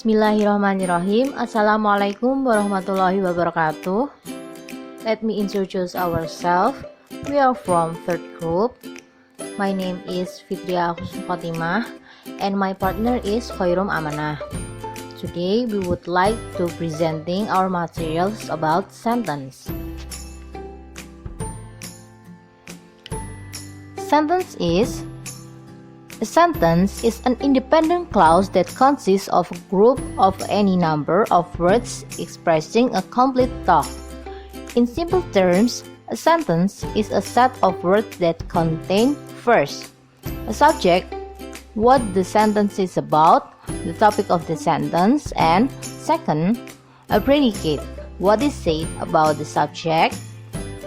Bismillahirrahmanirrahim. Assalamualaikum warahmatullahi wabarakatuh. Let me introduce ourselves. We are from third group. My name is Fitria Khotimah and my partner is Choirum Amanah. Today we would like to presenting our materials about sentence. A sentence is an independent clause that consists of a group of any number of words expressing a complete thought. In simple terms, a sentence is a set of words that contain first, a subject, what the sentence is about, the topic of the sentence, and second, a predicate, what is said about the subject.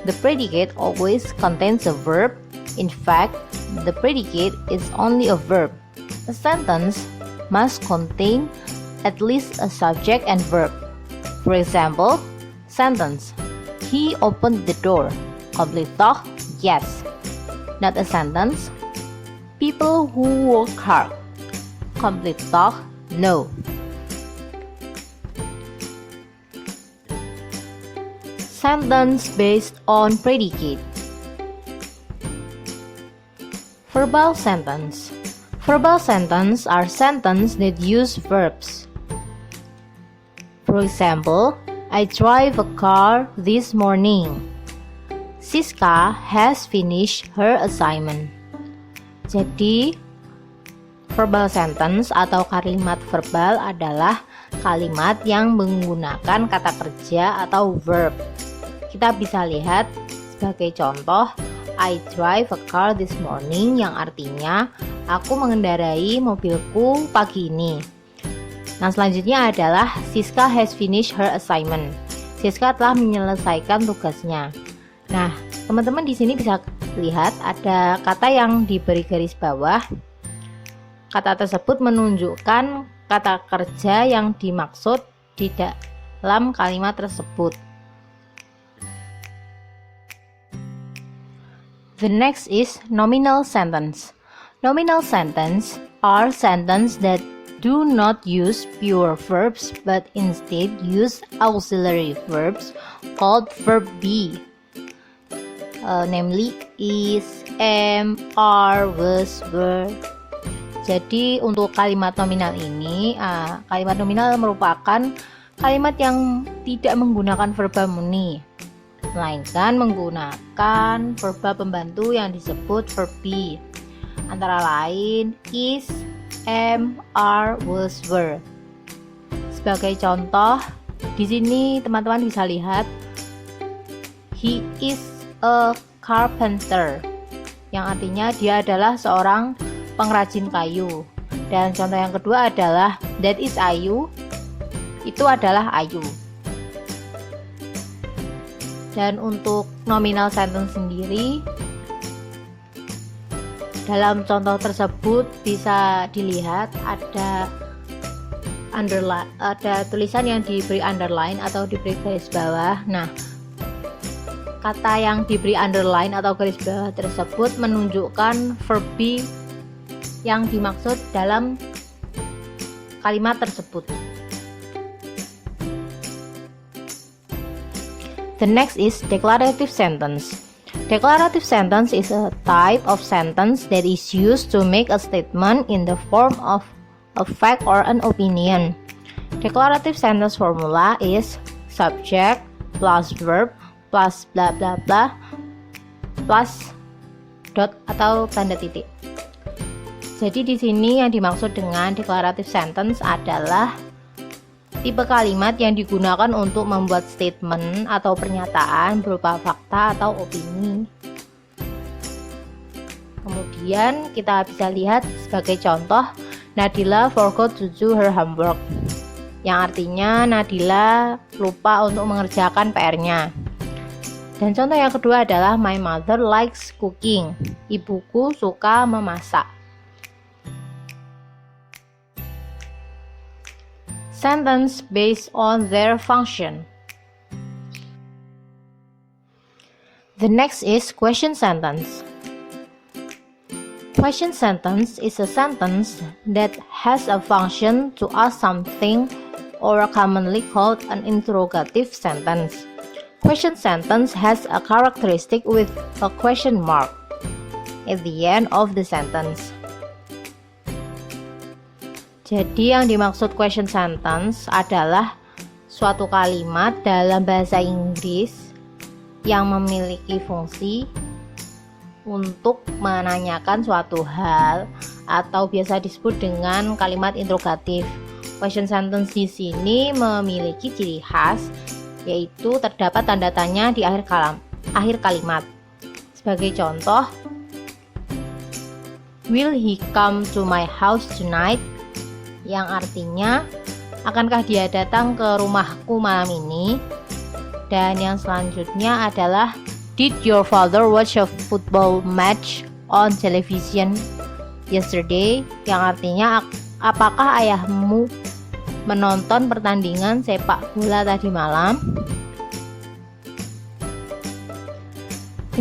The predicate always contains a verb. In fact, the predicate is only a verb. A sentence must contain at least a subject and verb. For example, sentence, he opened the door. Complete thought, yes. Not a sentence, people who work hard. Complete thought, no. Sentence based on predicate. Verbal sentence. Verbal sentence are sentences that use verbs. For example, I drive a car this morning. Siska has finished her assignment. Jadi, verbal sentence atau kalimat verbal adalah kalimat yang menggunakan kata kerja atau verb. Kita bisa lihat sebagai contoh, I drive a car this morning, yang artinya aku mengendarai mobilku pagi ini. Nah, selanjutnya adalah Siska has finished her assignment. Siska telah menyelesaikan tugasnya. Nah, teman-teman di sini bisa lihat ada kata yang diberi garis bawah. Kata tersebut menunjukkan kata kerja yang dimaksud di dalam kalimat tersebut. The next is nominal sentence. Nominal sentence are sentences that do not use pure verbs but instead use auxiliary verbs called verb be, namely is, am, are, was, were. Jadi untuk kalimat nominal ini, kalimat nominal merupakan kalimat yang tidak menggunakan verba murni, melainkan menggunakan verba pembantu yang disebut verb be, antara lain is, am, are, was, were. Sebagai contoh, di sini teman-teman bisa lihat he is a carpenter, yang artinya dia adalah seorang pengrajin kayu. Dan contoh yang kedua adalah that is Ayu, itu adalah Ayu. Dan untuk nominal sentence sendiri, dalam contoh tersebut bisa dilihat ada tulisan yang diberi underline atau diberi garis bawah. Nah, kata yang diberi underline atau garis bawah tersebut menunjukkan verb be yang dimaksud dalam kalimat tersebut. The next is declarative sentence. Declarative sentence is a type of sentence that is used to make a statement in the form of a fact or an opinion. Declarative sentence formula is subject plus verb plus bla bla bla plus dot atau tanda titik. Jadi di sini yang dimaksud dengan declarative sentence adalah tipe kalimat yang digunakan untuk membuat statement atau pernyataan berupa fakta atau opini. Kemudian kita bisa lihat sebagai contoh, Nadila forgot to do her homework, yang artinya Nadila lupa untuk mengerjakan PR-nya. Dan contoh yang kedua adalah my mother likes cooking, ibuku suka memasak. Sentence based on their function. The next is question sentence. Question sentence is a sentence that has a function to ask something, or commonly called an interrogative sentence. Question sentence has a characteristic with a question mark at the end of the sentence. Jadi yang dimaksud question sentence adalah suatu kalimat dalam bahasa Inggris yang memiliki fungsi untuk menanyakan suatu hal atau biasa disebut dengan kalimat interrogatif. Question sentence di sini memiliki ciri khas, yaitu terdapat tanda tanya di akhir kalimat. Sebagai contoh, will he come to my house tonight? Yang artinya, akankah dia datang ke rumahku malam ini? Dan yang selanjutnya adalah, did your father watch a football match on television yesterday? Yang artinya, apakah ayahmu menonton pertandingan sepak bola tadi malam?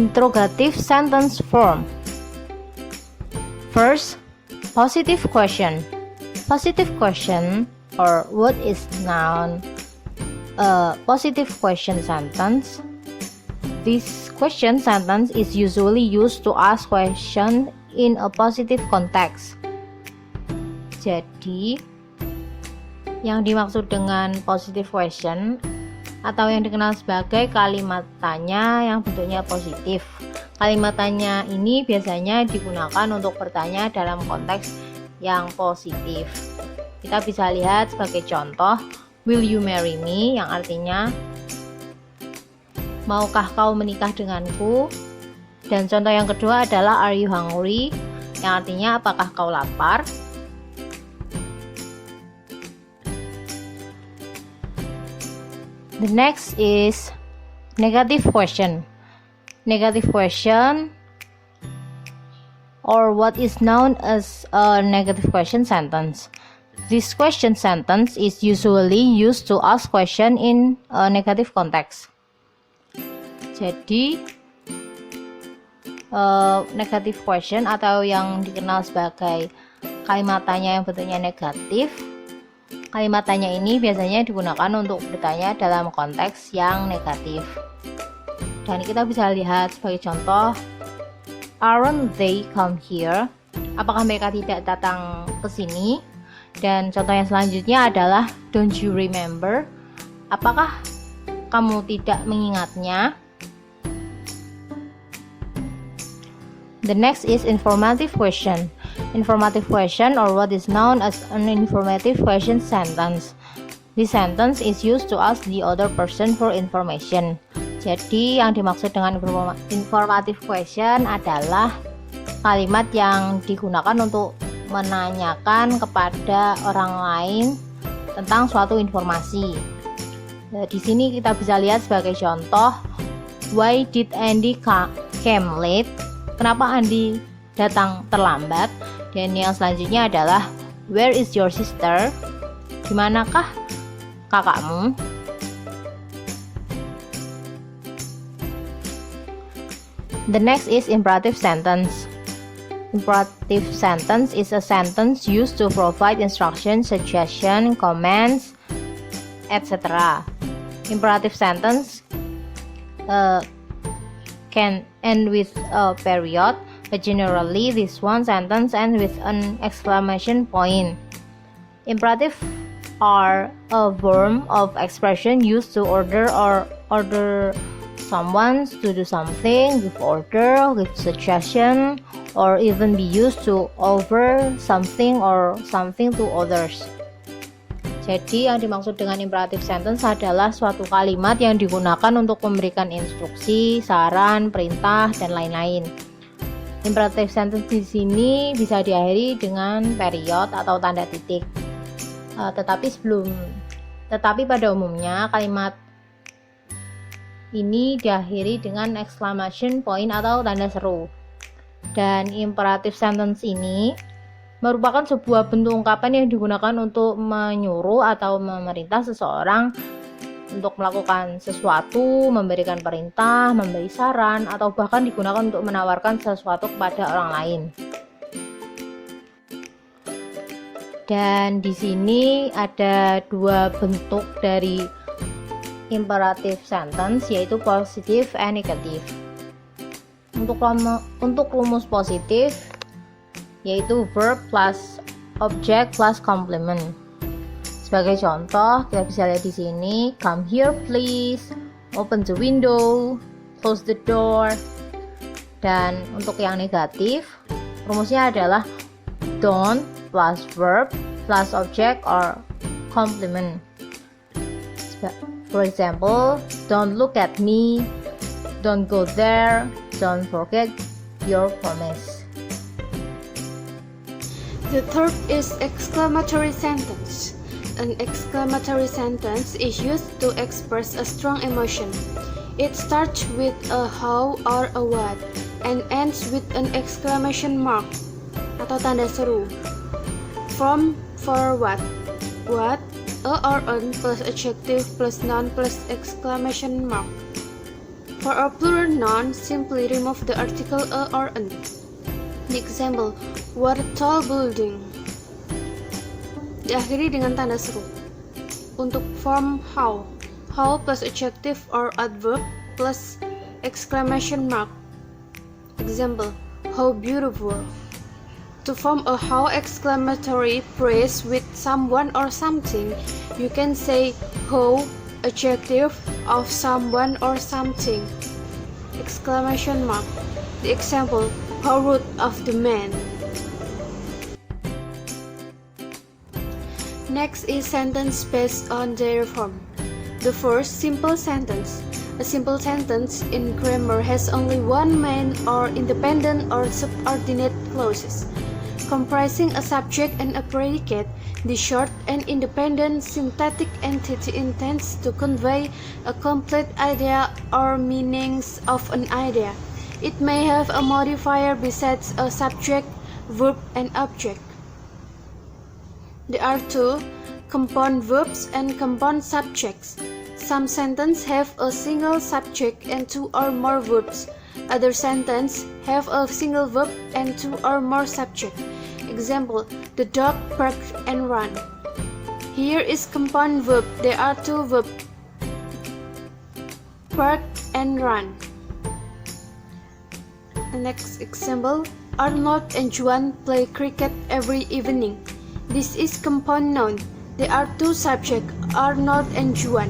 Interrogative sentence form. First, positive question. Positive question, or what is known a positive question sentence. This question sentence is usually used to ask question in a positive context. Jadi, yang dimaksud dengan positive question atau yang dikenal sebagai kalimat tanya yang bentuknya positif. Kalimat tanya ini biasanya digunakan untuk bertanya dalam konteks yang positif. Kita bisa lihat sebagai contoh, will you marry me? Yang artinya, maukah kau menikah denganku? Dan contoh yang kedua adalah, are you hungry? Yang artinya, apakah kau lapar? The next is negative question. Negative question, or what is known as a negative question sentence. This question sentence is usually used to ask question in a negative context. Jadi, negative question atau yang dikenal sebagai kalimat tanya yang bentuknya negatif. Kalimat tanya ini biasanya digunakan untuk bertanya dalam konteks yang negatif. Dan kita bisa lihat sebagai contoh, aren't they come here? Apakah mereka tidak datang ke sini? Dan contoh yang selanjutnya adalah, don't you remember? Apakah kamu tidak mengingatnya? The next is informative question. Informative question, or what is known as an informative question sentence. This sentence is used to ask the other person for information. Jadi yang dimaksud dengan informative question adalah kalimat yang digunakan untuk menanyakan kepada orang lain tentang suatu informasi. Di sini kita bisa lihat sebagai contoh, why did Andy came late? Kenapa Andy datang terlambat? Dan yang selanjutnya adalah, where is your sister? Dimanakah kakakmu? The next is imperative sentence. Imperative sentence is a sentence used to provide instructions, suggestions, comments, etc. Imperative sentence can end with a period, but generally this one sentence ends with an exclamation point. Imperative are a form of expression used to order someone to do something, give order, give suggestion, or even be used to offer something or something to others. Jadi yang dimaksud dengan imperative sentence adalah suatu kalimat yang digunakan untuk memberikan instruksi, saran, perintah, dan lain-lain. Imperative sentence di sini bisa diakhiri dengan period atau tanda titik. Tetapi pada umumnya kalimat ini diakhiri dengan exclamation point atau tanda seru. Dan imperative sentence ini merupakan sebuah bentuk ungkapan yang digunakan untuk menyuruh atau memerintah seseorang untuk melakukan sesuatu, memberikan perintah, memberi saran, atau bahkan digunakan untuk menawarkan sesuatu kepada orang lain. Dan di sini ada dua bentuk dari imperative sentence, yaitu positif and negative. Untuk rumus positif, yaitu verb plus object plus complement. Sebagai contoh, kita bisa lihat di sini, come here please, open the window, close the door. Dan untuk yang negatif, rumusnya adalah don't plus verb plus object or complement. For example, don't look at me, don't go there, don't forget your promise. The third is exclamatory sentence. An exclamatory sentence is used to express a strong emotion. It starts with a how or a what and ends with an exclamation mark atau tanda seru. From for what, a or an plus adjective plus noun plus exclamation mark. For a plural noun, simply remove the article a or an. The example, what a tall building. Diakhiri dengan tanda seru. Untuk form how plus adjective or adverb plus exclamation mark. Example, how beautiful. To form a how exclamatory phrase with someone or something, you can say how adjective of someone or something. Exclamation mark. The example, how rude of the man. Next is sentence based on their form. The first, simple sentence. A simple sentence in grammar has only one main or independent or subordinate clauses, comprising a subject and a predicate. The short and independent syntactic entity intends to convey a complete idea or meanings of an idea. It may have a modifier besides a subject, verb, and object. There are two, compound verbs and compound subjects. Some sentences have a single subject and two or more verbs. Other sentences have a single verb and two or more subjects. Example, the dog barked and ran. Here is compound verb. There are two verbs, bark and run. The next example, Arnold and Juan play cricket every evening. This is compound noun. There are two subjects, Arnold and Juan.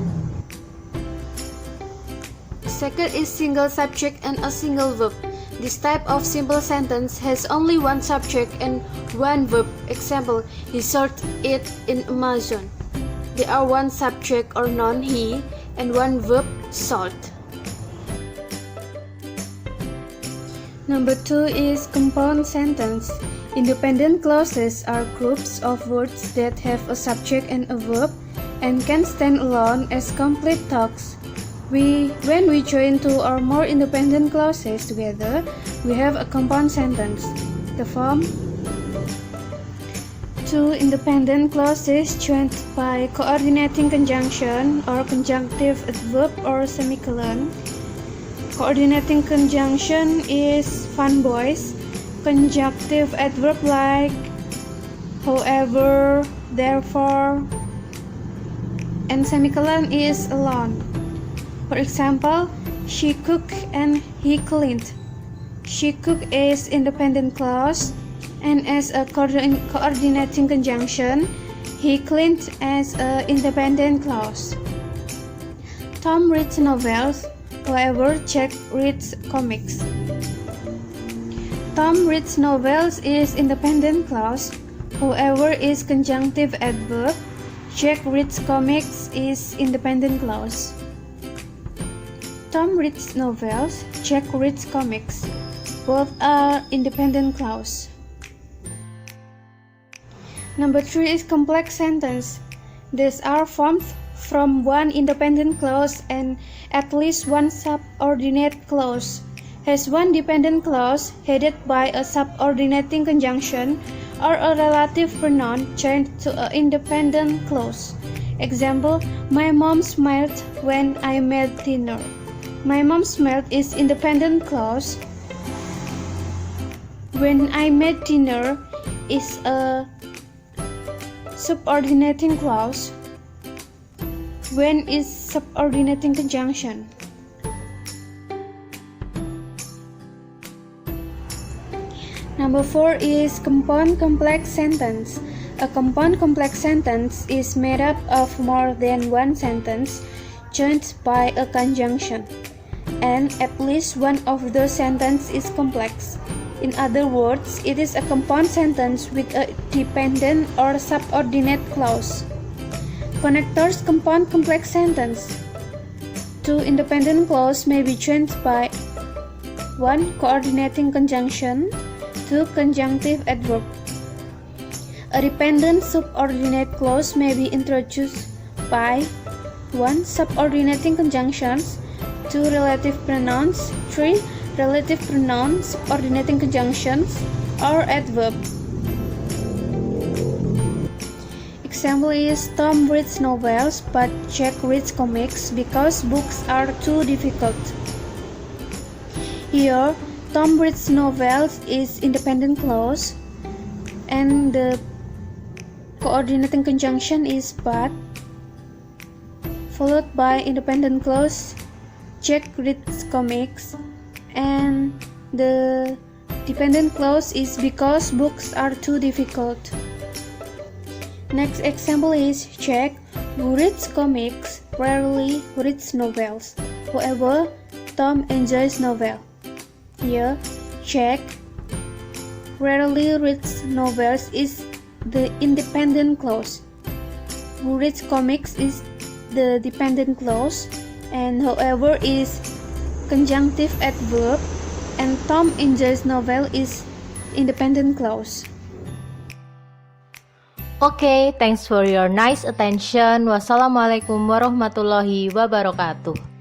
Second is single subject and a single verb. This type of simple sentence has only one subject and one verb. Example, he sold it in Amazon. There are one subject or noun, he, and one verb, sold. Number 2 is compound sentence. Independent clauses are groups of words that have a subject and a verb and can stand alone as complete talks. When we join two or more independent clauses together, we have a compound sentence. The form: two independent clauses joined by coordinating conjunction or conjunctive adverb or semicolon. Coordinating conjunction is fun boys. Conjunctive adverb like however, therefore, and semicolon is alone. For example, she cooked and he cleaned. She cooked is independent clause, and as a coordinating conjunction, he cleaned as an independent clause. Tom reads novels, however, Jack reads comics. Tom reads novels is independent clause, however is conjunctive adverb. Jack reads comics is independent clause. Tom reads novels, Jack reads comics. Both are independent clause. Number 3 is complex sentence. These are formed from one independent clause and at least one subordinate clause. Has one dependent clause headed by a subordinating conjunction or a relative pronoun joined to an independent clause. Example, my mom smiled when I made dinner. My mom smiled is independent clause. When I made dinner is a Subordinating clause. When is subordinating conjunction? Number 4 is compound complex sentence. A compound complex sentence is made up of more than one sentence joined by a conjunction, and at least one of those sentences is complex. In other words, it is a compound sentence with a dependent or subordinate clause. Connectors compound complex sentence. Two independent clauses may be joined by one coordinating conjunction, two conjunctive adverb. A dependent subordinate clause may be introduced by 1. Subordinating conjunctions, 2. Relative pronouns, 3. Relative pronouns, ordinating conjunctions, or adverb. Example is Tom reads novels but Jack reads comics because books are too difficult. Here, Tom reads novels is independent clause and the coordinating conjunction is but, followed by independent clause Jack reads comics, and the dependent clause is because books are too difficult. Next example is Jack, who reads comics, rarely reads novels. However, Tom enjoys novel. Here, Jack rarely reads novels is the independent clause. Who reads comics is the dependent clause, and however is conjunctive adverb, and Tom enjoys novel is independent clause. Okay, thanks for your nice attention. Wassalamualaikum warahmatullahi wabarakatuh.